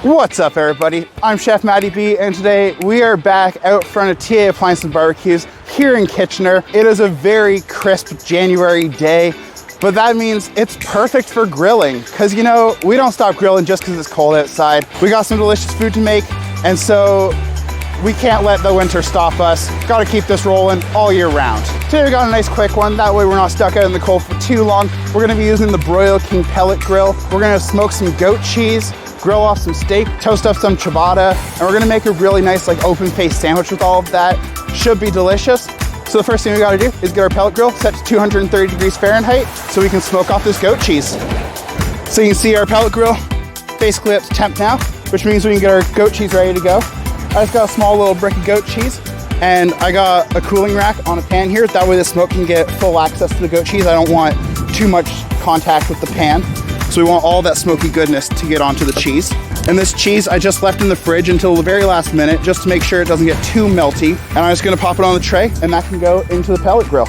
What's up, everybody? I'm Chef Matty B, and today we are back out front of TA Appliances and Barbecues here in Kitchener. It is a very crisp January day, but that means it's perfect for grilling because, you know, we don't stop grilling just because it's cold outside. We got some delicious food to make, and so we can't let the winter stop us. Got to keep this rolling all year round. Today we got a nice quick one, that way we're not stuck out in the cold for too long. We're gonna be using the Broil King Pellet Grill. We're gonna smoke some goat cheese, grill off some steak, toast up some ciabatta, and we're gonna make a really nice like open face sandwich with all of that. Should be delicious. So the first thing we gotta do is get our pellet grill set to 230 degrees Fahrenheit so we can smoke off this goat cheese. So you can see our pellet grill basically up to temp now, which means we can get our goat cheese ready to go. I just got a small little brick of goat cheese, and I got a cooling rack on a pan here. That way the smoke can get full access to the goat cheese. I don't want too much contact with the pan. So we want all that smoky goodness to get onto the cheese. And this cheese I just left in the fridge until the very last minute just to make sure it doesn't get too melty. And I'm just gonna pop it on the tray and that can go into the pellet grill.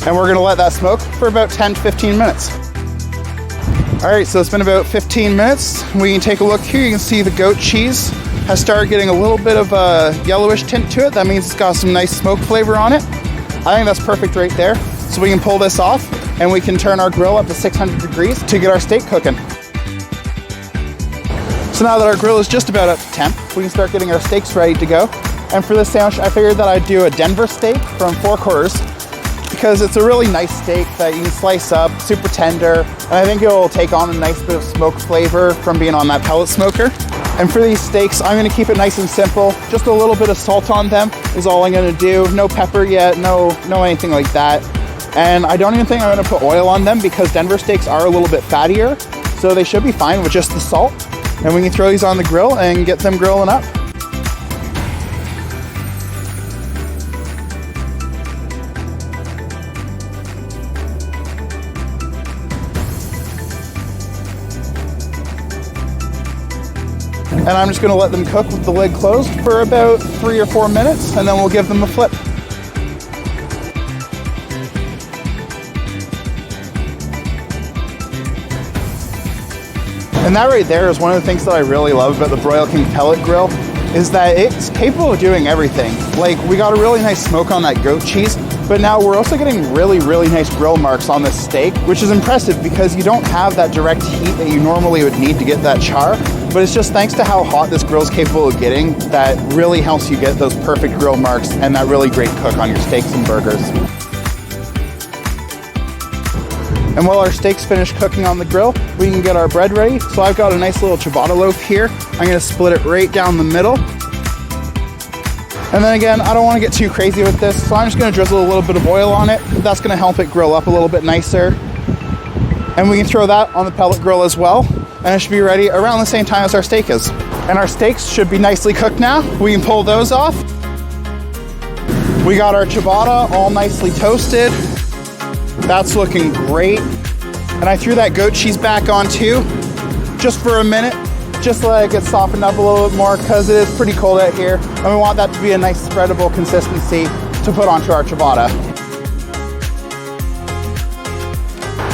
And we're gonna let that smoke for about 10 to 15 minutes. All right, so it's been about 15 minutes. We can take a look here. You can see the goat cheese has started getting a little bit of a yellowish tint to it. That means it's got some nice smoke flavor on it. I think that's perfect right there. So we can pull this off and we can turn our grill up to 600 degrees to get our steak cooking. So now that our grill is just about up to temp, we can start getting our steaks ready to go. And for this sandwich, I figured that I'd do a Denver steak from 4 quarters because it's a really nice steak that you can slice up, super tender. And I think it will take on a nice bit of smoke flavor from being on that pellet smoker. And for these steaks, I'm gonna keep it nice and simple. Just a little bit of salt on them is all I'm gonna do. No pepper yet, no anything like that. And I don't even think I'm gonna put oil on them because Denver steaks are a little bit fattier. So they should be fine with just the salt. And we can throw these on the grill and get them grilling up. And I'm just gonna let them cook with the lid closed for about 3 or 4 minutes, and then we'll give them a flip. And that right there is one of the things that I really love about the Broil King Pellet Grill, is that it's capable of doing everything. Like, we got a really nice smoke on that goat cheese, but now we're also getting really, really nice grill marks on this steak, which is impressive because you don't have that direct heat that you normally would need to get that char. But it's just thanks to how hot this grill is capable of getting that really helps you get those perfect grill marks and that really great cook on your steaks and burgers. And while our steaks finish cooking on the grill, we can get our bread ready. So I've got a nice little ciabatta loaf here. I'm gonna split it right down the middle. And then again, I don't wanna get too crazy with this, so I'm just gonna drizzle a little bit of oil on it. That's gonna help it grill up a little bit nicer. And we can throw that on the pellet grill as well. And it should be ready around the same time as our steak is. And our steaks should be nicely cooked now. We can pull those off. We got our ciabatta all nicely toasted. That's looking great. And I threw that goat cheese back on too, just for a minute, just to let it get softened up a little bit more because it is pretty cold out here. And we want that to be a nice spreadable consistency to put onto our ciabatta.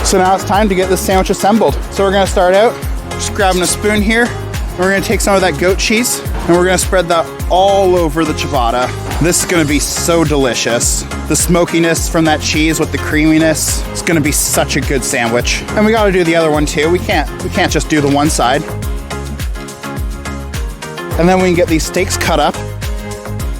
So now it's time to get this sandwich assembled. So we're gonna start out just grabbing a spoon here, and we're gonna take some of that goat cheese, and we're gonna spread that all over the ciabatta. This is gonna be so delicious. The smokiness from that cheese with the creaminess, it's gonna be such a good sandwich. And we gotta do the other one too. We can't just do the one side. And then we can get these steaks cut up,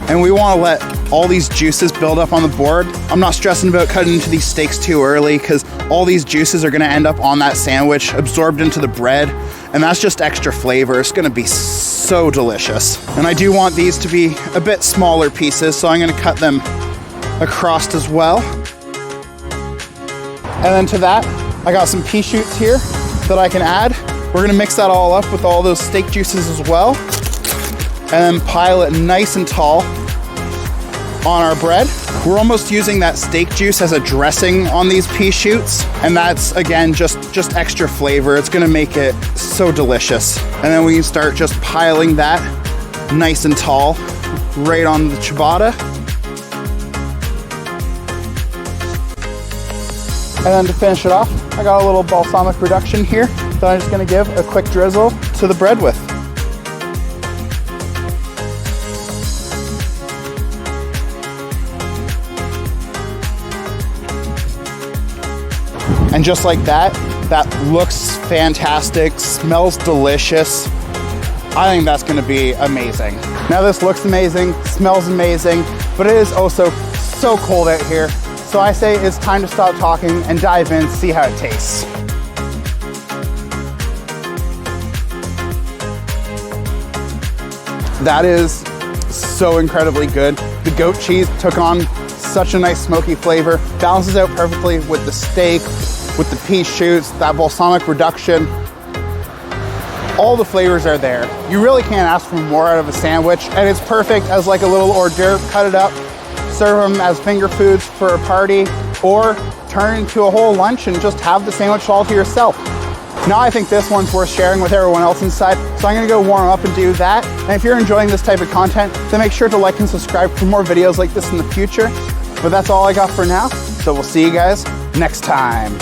and we wanna let all these juices build up on the board. I'm not stressing about cutting into these steaks too early because all these juices are gonna end up on that sandwich, absorbed into the bread, and that's just extra flavor. It's gonna be so delicious. And I do want these to be a bit smaller pieces, so I'm gonna cut them across as well. And then to that, I got some pea shoots here that I can add. We're gonna mix that all up with all those steak juices as well, and then pile it nice and tall on our bread. We're almost using that steak juice as a dressing on these pea shoots, and that's again just extra flavor. It's gonna make it so delicious. And then we can start just piling that nice and tall right on the ciabatta. And then to finish it off, I got a little balsamic reduction here that I'm just gonna give a quick drizzle to the bread with. And just like that, that looks fantastic, smells delicious. I think that's gonna be amazing. Now this looks amazing, smells amazing, but it is also so cold out here. So I say it's time to stop talking and dive in, see how it tastes. That is so incredibly good. The goat cheese took on such a nice smoky flavor, balances out perfectly with the steak, with the pea shoots, that balsamic reduction. All the flavors are there. You really can't ask for more out of a sandwich, and it's perfect as like a little hors d'oeuvre. Cut it up, serve them as finger foods for a party, or turn into a whole lunch and just have the sandwich all to yourself. Now I think this one's worth sharing with everyone else inside, so I'm gonna go warm up and do that. And if you're enjoying this type of content, then make sure to like and subscribe for more videos like this in the future. But that's all I got for now, so we'll see you guys next time.